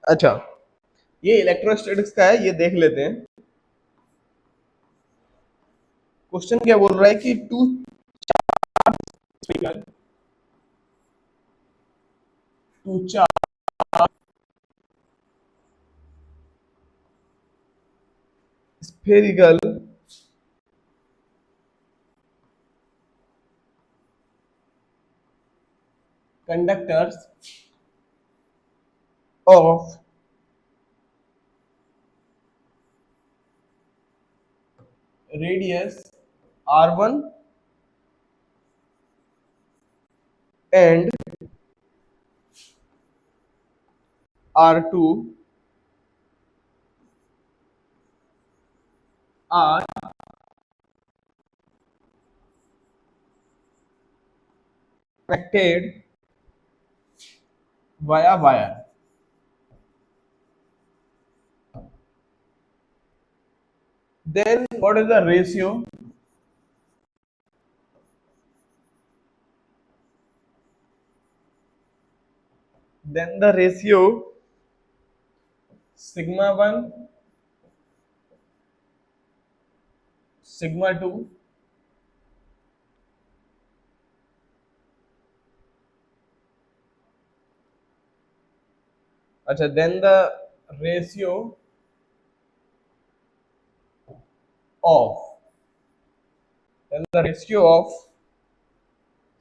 अच्छा, ये इलेक्ट्रोस्टैटिक्स का है, ये देख लेते हैं। क्वेश्चन क्या बोल रहा है कि two sphere, two spherical conductors of radius r1 and r2 are connected via wire. Then what is the ratio? Then the ratio sigma 1, sigma 2, अच्छा, then the ratio of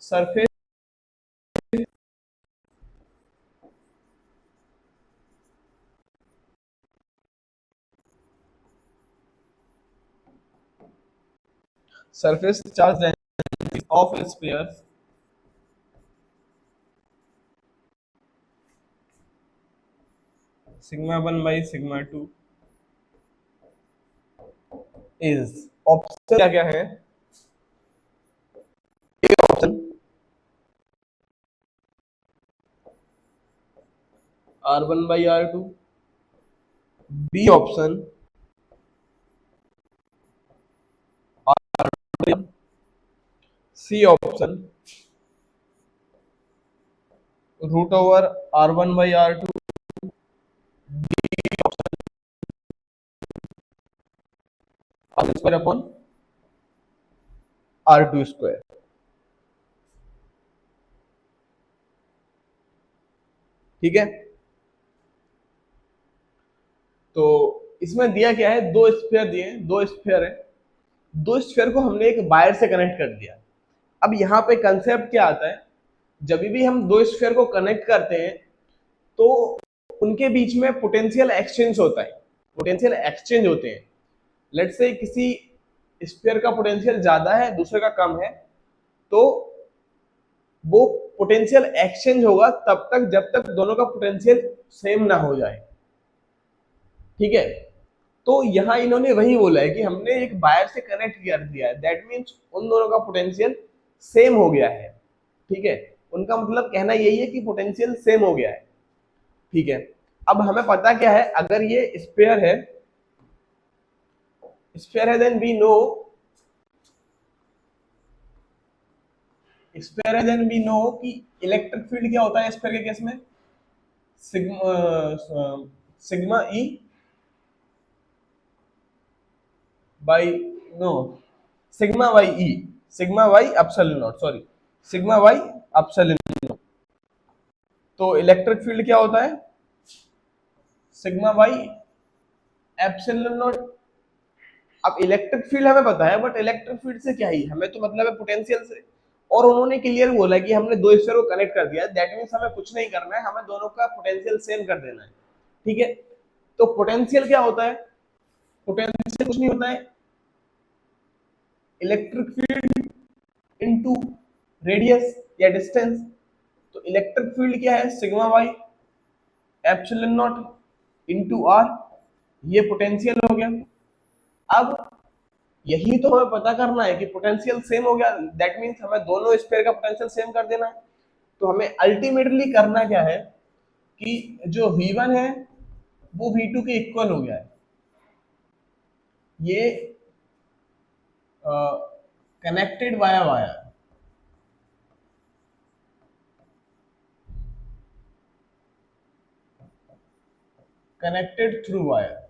surface charge density of spheres sigma 1 by sigma 2 is, option क्या क्या है? A option r1 by r2, B option C option root over r1 by r2, D option r square upon r2 square. ठीक है, तो इसमें दिया क्या है, दो स्फीयर दिए हैं, दो स्फीयर है, दो स्फीयर को हमने एक वायर से कनेक्ट कर दिया। अब यहाँ पे कंसेप्ट क्या आता है, जब भी हम दो स्फीयर को कनेक्ट करते हैं तो उनके बीच में पोटेंशियल एक्सचेंज होता है, पोटेंशियल एक्सचेंज होते हैं। लेट्स से किसी स्फीयर का पोटेंशियल ज्यादा है, दूसरे का कम है, तो वो पोटेंशियल एक्सचेंज होगा तब तक जब तक दोनों का पोटेंशियल सेम ना हो जाए। ठीक है, तो यहाँ इन्होंने वही बोला है कि हमने एक वायर से कनेक्ट कर दिया है, दैट मीन्स उन दोनों का पोटेंशियल सेम हो गया है। ठीक है, उनका मतलब कहना यही है कि पोटेंशियल सेम हो गया है। ठीक है, अब हमें पता क्या है, अगर ये स्फीयर है देन वी नो, स्फीयर है देन वी नो कि इलेक्ट्रिक फील्ड क्या होता है स्फीयर के केस में, sigma sigma E by, no, sigma y E, sigma y epsilon naught, sorry, sigma y epsilon naught. तो इलेक्ट्रिक फील्ड क्या होता है, सिग्मा वाई एप्सिलॉन नॉट। अब इलेक्ट्रिक फील्ड हमें पता है, बट इलेक्ट्रिक फील्ड से क्या ही हमें तो मतलब है पोटेंशियल से। और उन्होंने क्लियर बोला कि हमने दो स्फीयर को कनेक्ट कर दिया, दैट मीन्स हमें कुछ नहीं करना है, हमें दोनों का पोटेंशियल सेम कर देना है। ठीक है, तो पोटेंशियल क्या होता है, पोटेंशियल कुछ नहीं होता है, इलेक्ट्रिक फील्ड इनटू रेडियस या डिस्टेंस। तो इलेक्ट्रिक फील्ड क्या है, sigma y epsilon naught into R, ये पोटेंशियल हो गया। अब यही तो हमें पता करना है कि पोटेंशियल सेम हो गया, दैट मीन्स हमें दोनों स्फीयर का पोटेंशियल सेम कर देना है। तो हमें अल्टीमेटली करना क्या है कि जो V1 है वो V2 के इक्वल हो गया है। ये connected via wire, connected through wire.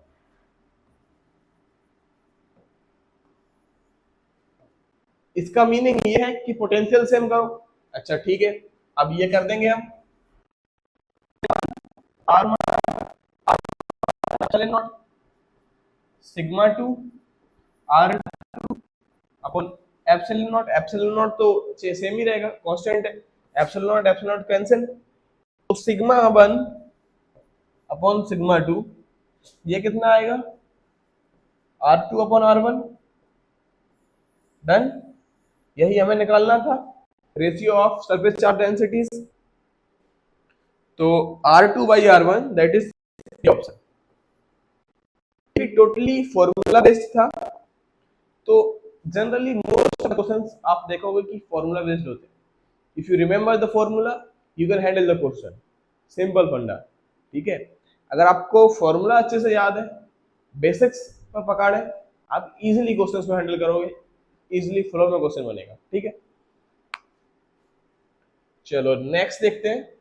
इसका मीनिंग ये है कि पोटेंशियल सेम करो। अच्छा ठीक है, अब ये कर देंगे हम R naught sigma two R upon epsilon naught तो सेम ही रहेगा, कांस्टेंट है। एप्सिलॉन नॉट कैंसिल, तो sigma one upon sigma two, ये कितना आएगा R two upon R one. Done, यही हमें निकालना था, ratio of surface charge densities. तो R two by R one that is option. Totally formula based था, तो generally most of the questions आप देखोगे कि फॉर्मूला बेस्ड होते हैं। If you remember the formula you can handle the question, simple फंडा। ठीक है, अगर आपको फॉर्मूला अच्छे से याद है, बेसिक्स पर पकड़ है, आप इजीली क्वेश्चंस को हैंडल करोगे, इजीली फ्लो में क्वेश्चन बनेगा। ठीक है, चलो नेक्स्ट देखते हैं।